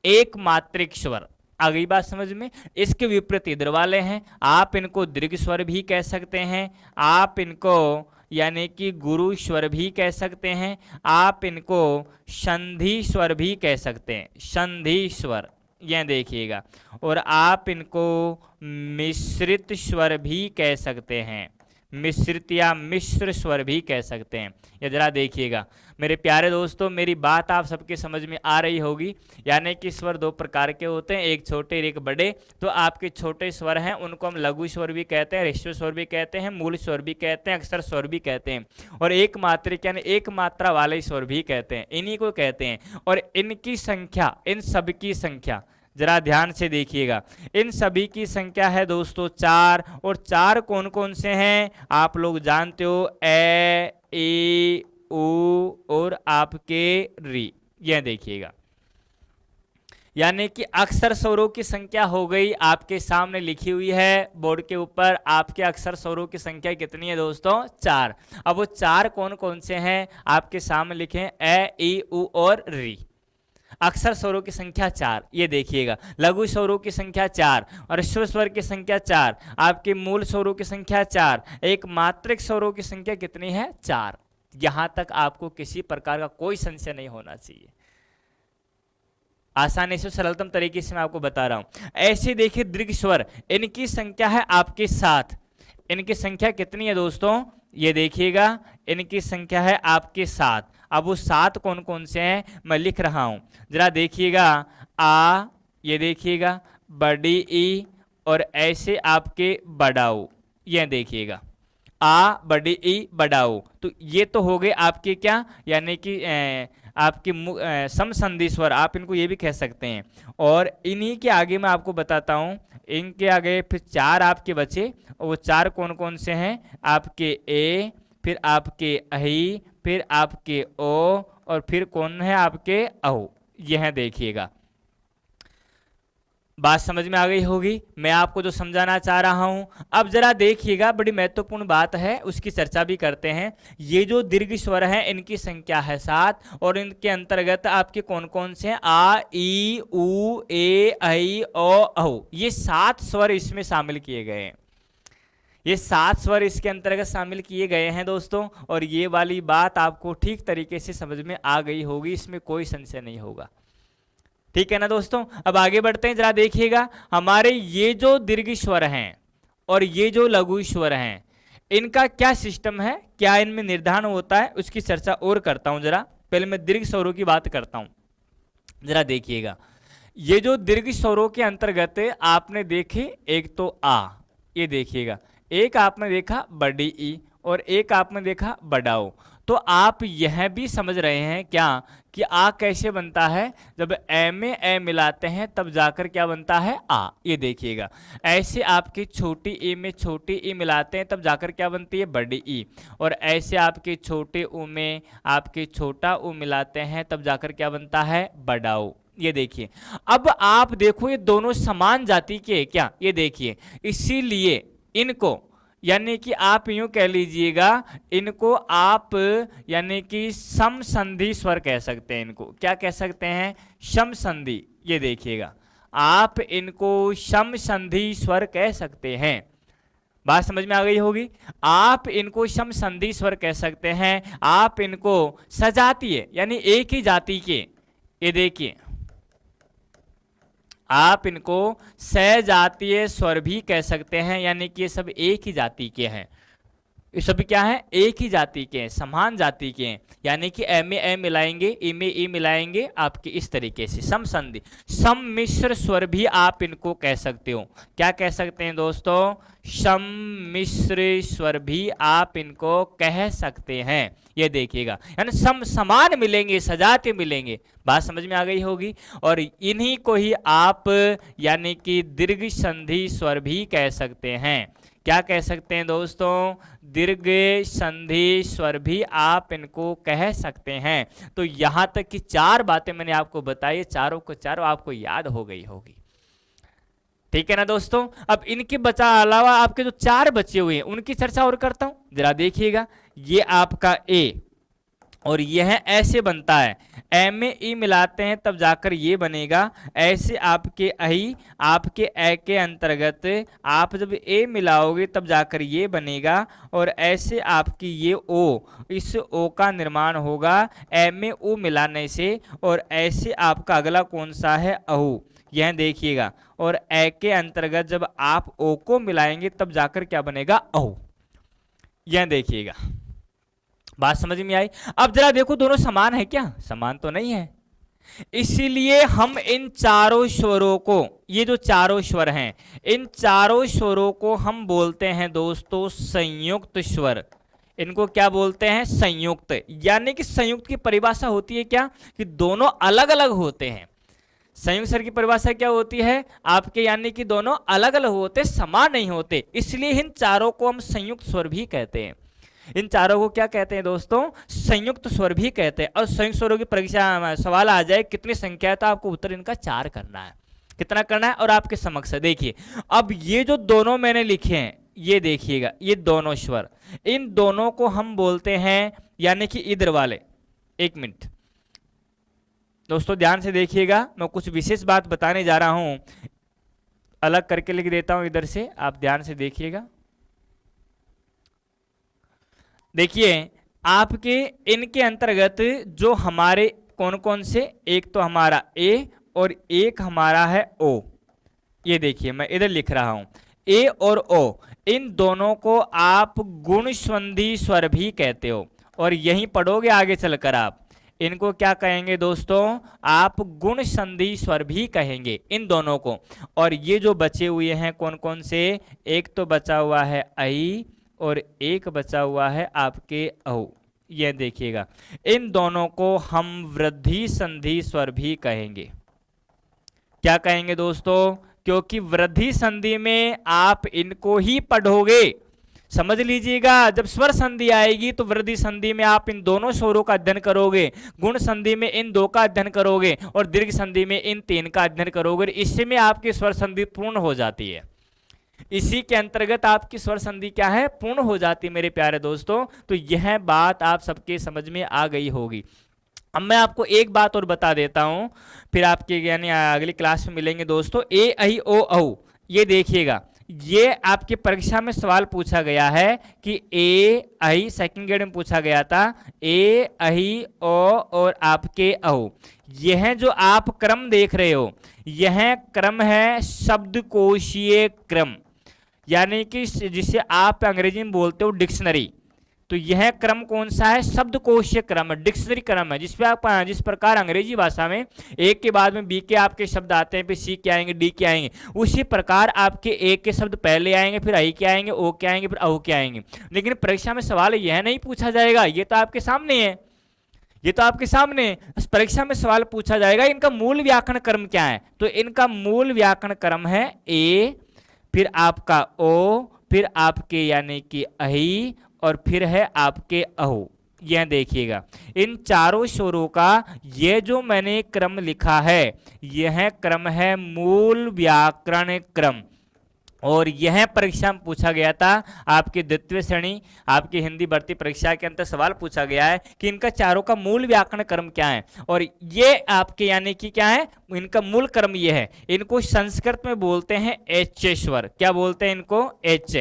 एक मात्रिक स्वर। आ गई बात समझ में। इसके विपरीत इधर वाले हैं, आप इनको दीर्घ स्वर भी कह सकते हैं, आप इनको यानी कि गुरु स्वर भी कह सकते हैं, आप इनको संधि स्वर भी कह सकते हैं, संधि स्वर। यह देखिएगा, और आप इनको मिश्रित स्वर भी कह सकते हैं, मिश्रित या मिश्र स्वर भी कह सकते हैं। ये जरा देखिएगा मेरे प्यारे दोस्तों, मेरी बात आप सबके समझ में आ रही होगी। यानी कि स्वर दो प्रकार के होते हैं, एक छोटे एक बड़े। तो आपके छोटे स्वर हैं उनको हम लघु स्वर भी कहते हैं, ह्रस्व स्वर भी कहते हैं, मूल स्वर भी कहते हैं, अक्षर स्वर भी कहते हैं, और एक मात्रिक यानी एक मात्रा वाले स्वर भी कहते हैं, इन्हीं को कहते हैं। और इनकी संख्या, इन सब की संख्या जरा ध्यान से देखिएगा, इन सभी की संख्या है दोस्तों 4। और 4 कौन कौन से हैं? आप लोग जानते हो, ए, ई, उ और आपके री। यह देखिएगा, यानी कि अक्षर स्वरों की संख्या हो गई, आपके सामने लिखी हुई है बोर्ड के ऊपर। आपके अक्षर स्वरों की संख्या कितनी है दोस्तों? 4। अब वो 4 कौन कौन से हैं आपके सामने लिखे, ए, ई, उ और री। अक्षर स्वरों की संख्या 4, ये देखिएगा। लघु स्वरों की संख्या 4 और ह्रस्व स्वर की संख्या 4, आपके मूल स्वरों की संख्या 4, एक मात्रिक स्वरों की संख्या कितनी है? 4। यहां तक आपको किसी प्रकार का कोई संशय नहीं होना चाहिए। आसानी से सरलतम तरीके से मैं आपको बता रहा हूं। ऐसे देखिए दीर्घ स्वर, इनकी संख्या है आपके 7। इनकी संख्या कितनी है दोस्तों? ये देखिएगा, इनकी संख्या है आपके 7। अब वो 7 कौन कौन से हैं मैं लिख रहा हूं, जरा देखिएगा। आ, ये देखिएगा बड़ी ई, और ऐसे आपके बड़ाऊ, ये देखिएगा आ बड़ी ई बड़ाऊ। तो ये तो हो गए आपके क्या, यानी कि आपके समसंधि स्वर, आप इनको ये भी कह सकते हैं। और इन्हीं के आगे मैं आपको बताता हूं, इनके आगे फिर 4 आपके बचे, और वो 4 कौन कौन से हैं? आपके ए, फिर आपके अही, फिर आपके ओ, और फिर कौन है आपके अहो। यह देखिएगा, बात समझ में आ गई होगी मैं आपको जो समझाना चाह रहा हूं। अब जरा देखिएगा, बड़ी महत्वपूर्ण बात है, उसकी चर्चा भी करते हैं। ये जो दीर्घ स्वर हैं इनकी संख्या है 7, और इनके अंतर्गत आपके कौन कौन से हैं? आ, ई, उ, ए, ऐ, ओ, औ। ये 7 स्वर इसमें शामिल किए गए हैं। ये 7 स्वर इसके अंतर्गत शामिल किए गए हैं दोस्तों, और ये वाली बात आपको ठीक तरीके से समझ में आ गई होगी, इसमें कोई संशय नहीं होगा। ठीक है ना दोस्तों? अब आगे बढ़ते हैं, जरा देखिएगा हमारे ये जो दीर्घ स्वर हैं और ये जो लघु स्वर हैं, इनका क्या सिस्टम है, क्या इनमें निर्धारण होता है, उसकी चर्चा और करता हूं। जरा पहले मैं दीर्घ स्वरों की बात करता हूं। जरा देखिएगा, ये जो दीर्घ स्वरों के अंतर्गत आपने देखे, एक तो आ, ये देखिएगा, एक आपने देखा बड़ी ई, और एक आपने देखा बड़ाओ। तो आप यह भी समझ रहे हैं क्या कि आ कैसे बनता है? जब ए में ए मिलाते हैं तब जाकर क्या बनता है? आ। ये देखिएगा, ऐसे आपकी छोटी ई में छोटी ई मिलाते हैं तब जाकर क्या बनती है? बड़ी ई। और ऐसे आपके छोटे ऊ में आपके छोटा ऊ मिलाते हैं तब जाकर क्या बनता है? बड़ा ऊ। ये देखिए, अब आप देखो ये दोनों समान जाति के क्या? ये देखिए, इसीलिए इनको, यानी कि आप यूं कह लीजिएगा, इनको आप यानी कि समसंधि स्वर कह सकते हैं। इनको क्या कह सकते हैं? समसंधि। ये देखिएगा, आप इनको समसंधि स्वर कह सकते हैं। बात समझ में आ गई होगी? आप इनको समसंधि स्वर कह सकते हैं। आप इनको सजातीय, यानी एक ही जाति के, ये देखिए, आप इनको सजातीय स्वर भी कह सकते हैं, यानी कि ये सब एक ही जाति के हैं। ये सभी क्या है? एक ही जाति के हैं, समान जाति के हैं। यानी कि ए में ए मिलाएंगे, ई में ई मिलाएंगे, आपके इस तरीके से समसंधि, सम्मिश्र स्वर भी आप इनको कह सकते हो। क्या कह सकते हैं दोस्तों? सम्मिश्र स्वर भी आप इनको कह सकते हैं। ये देखिएगा, यानी समान मिलेंगे, सजाते मिलेंगे। बात समझ में आ गई होगी। और इन्हीं को ही आप यानी कि दीर्घ संधि स्वर भी कह सकते हैं। क्या कह सकते हैं दोस्तों? दीर्घ संधि स्वर भी आप इनको कह सकते हैं। तो यहां तक कि 4 बातें मैंने आपको बताई, चारों को चारों आपको याद हो गई होगी। ठीक है ना दोस्तों? अब इनके अलावा आपके जो 4 बचे हुए हैं उनकी चर्चा और करता हूं। जरा देखिएगा, ये आपका ए, और यह ऐसे बनता है, ए में ई मिलाते हैं तब जाकर ये बनेगा। ऐसे आपके अही, आपके ए के अंतर्गत आप जब ए मिलाओगे तब जाकर ये बनेगा। और ऐसे आपकी ये ओ, इस ओ का निर्माण होगा ए में ऊ मिलाने से। और ऐसे आपका अगला कौन सा है? अहू। यह देखिएगा, और ए के अंतर्गत जब आप ओ को मिलाएंगे तब जाकर क्या बनेगा? अहू। यह देखिएगा, बात समझ में आई? अब जरा देखो, दोनों समान है क्या? समान तो नहीं है। इसीलिए हम इन चारों स्वरों को, ये जो चारों स्वर हैं, इन चारों स्वरों को हम बोलते हैं दोस्तों संयुक्त स्वर। इनको क्या बोलते हैं? संयुक्त। यानी कि संयुक्त की परिभाषा होती है क्या? कि दोनों अलग अलग होते हैं। संयुक्त स्वर की परिभाषा क्या होती है आपके? यानी कि दोनों अलग अलग होते, समान नहीं होते। इसलिए इन चारों को हम संयुक्त स्वर भी कहते हैं। इन चारों को क्या कहते हैं दोस्तों? संयुक्त स्वर भी कहते हैं। और संयुक्त स्वरों की परीक्षा सवाल आ जाए कितनी संख्या है, तो आपको उत्तर इनका 4 करना है। कितना करना है? और आपके समक्ष है, देखिए। अब ये जो दोनों मैंने लिखे हैं, ये देखिएगा, ये दोनों स्वर, इन दोनों को हम बोलते हैं, यानी कि इधर वाले, एक मिनट, दोस्तों ध्यान से देखिएगा, मैं कुछ विशेष बात बताने जा रहा हूं, अलग करके लिख देता हूं इधर से, आप ध्यान से देखिएगा। देखिए आपके इनके अंतर्गत जो हमारे कौन कौन से, एक तो हमारा ए और एक हमारा है ओ। ये देखिए मैं इधर लिख रहा हूं ए और ओ, इन दोनों को आप गुण संधि स्वर भी कहते हो, और यही पढ़ोगे आगे चलकर आप इनको क्या कहेंगे दोस्तों, आप गुण संधि स्वर भी कहेंगे इन दोनों को। और ये जो बचे हुए हैं कौन कौन से, एक तो बचा हुआ है आई और एक बचा हुआ है आपके औ। ये देखिएगा इन दोनों को हम वृद्धि संधि स्वर भी कहेंगे। क्या कहेंगे दोस्तों, क्योंकि वृद्धि संधि में आप इनको ही पढ़ोगे। समझ लीजिएगा, जब स्वर संधि आएगी तो वृद्धि संधि में आप इन दोनों स्वरों का अध्ययन करोगे, गुण संधि में इन दो का अध्ययन करोगे और दीर्घ संधि में इन तीन का अध्ययन करोगे। इससे में आपकी स्वर संधि पूर्ण हो जाती है। इसी के अंतर्गत आपकी स्वर संधि क्या है, पूर्ण हो जाती है मेरे प्यारे दोस्तों। तो यह बात आप सबके समझ में आ गई होगी। अब मैं आपको एक बात और बता देता हूं, फिर आपके यानी अगली क्लास में मिलेंगे दोस्तों। ए आई ओ औ, ये देखिएगा, ये आपकी परीक्षा में सवाल पूछा गया है कि ए आई सेकंड ग्रेड में पूछा गया था, ए आई ओ और आपके औ, यह जो आप क्रम देख रहे हो यह क्रम है शब्दकोशीय क्रम, यानी कि जिसे आप अंग्रेजी में बोलते हो डिक्शनरी। तो यह क्रम कौन सा है, शब्दकोशीय क्रम है, डिक्शनरी क्रम है, जिसपे आप जिस प्रकार अंग्रेजी भाषा में एक के बाद में बी के आपके शब्द आते हैं, फिर सी के आएंगे, डी के आएंगे, उसी प्रकार आपके ए के शब्द पहले आएंगे, फिर आई के आएंगे, ओ के आएंगे, फिर औ के आएंगे। लेकिन परीक्षा में सवाल यह नहीं पूछा जाएगा, ये तो आपके सामने है, ये तो आपके सामने परीक्षा में सवाल पूछा जाएगा इनका मूल व्याकरण क्रम क्या है। तो इनका मूल व्याकरण क्रम है ए, फिर आपका ओ, फिर आपके यानी कि अही, और फिर है आपके अहो। यह देखिएगा इन चारों स्वरों का ये जो मैंने क्रम लिखा है यह क्रम है मूल व्याकरण क्रम। और यह परीक्षा में पूछा गया था, आपकी द्वितीय श्रेणी आपकी हिंदी भर्ती परीक्षा के अंदर सवाल पूछा गया है कि इनका चारों का मूल व्याकरण क्रम क्या है। और ये आपके यानी कि क्या है, इनका मूल क्रम ये है, इनको संस्कृत में बोलते हैं एच स्वर। क्या बोलते हैं इनको, एच।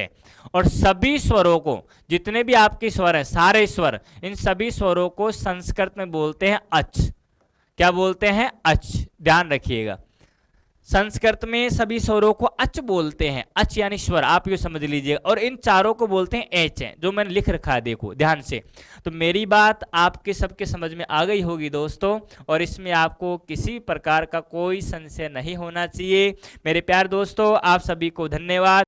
और सभी स्वरों को, जितने भी आपके स्वर हैं सारे स्वर, इन सभी स्वरों को संस्कृत में बोलते हैं अच। क्या बोलते हैं, अच। ध्यान रखिएगा, संस्कृत में सभी स्वरों को अच बोलते हैं, अच यानी स्वर, आप ये समझ लीजिएगा। और इन चारों को बोलते हैं एच है, जो मैंने लिख रखा है, देखो ध्यान से। तो मेरी बात आपके सबके समझ में आ गई होगी दोस्तों, और इसमें आपको किसी प्रकार का कोई संशय नहीं होना चाहिए। मेरे प्यारे दोस्तों, आप सभी को धन्यवाद।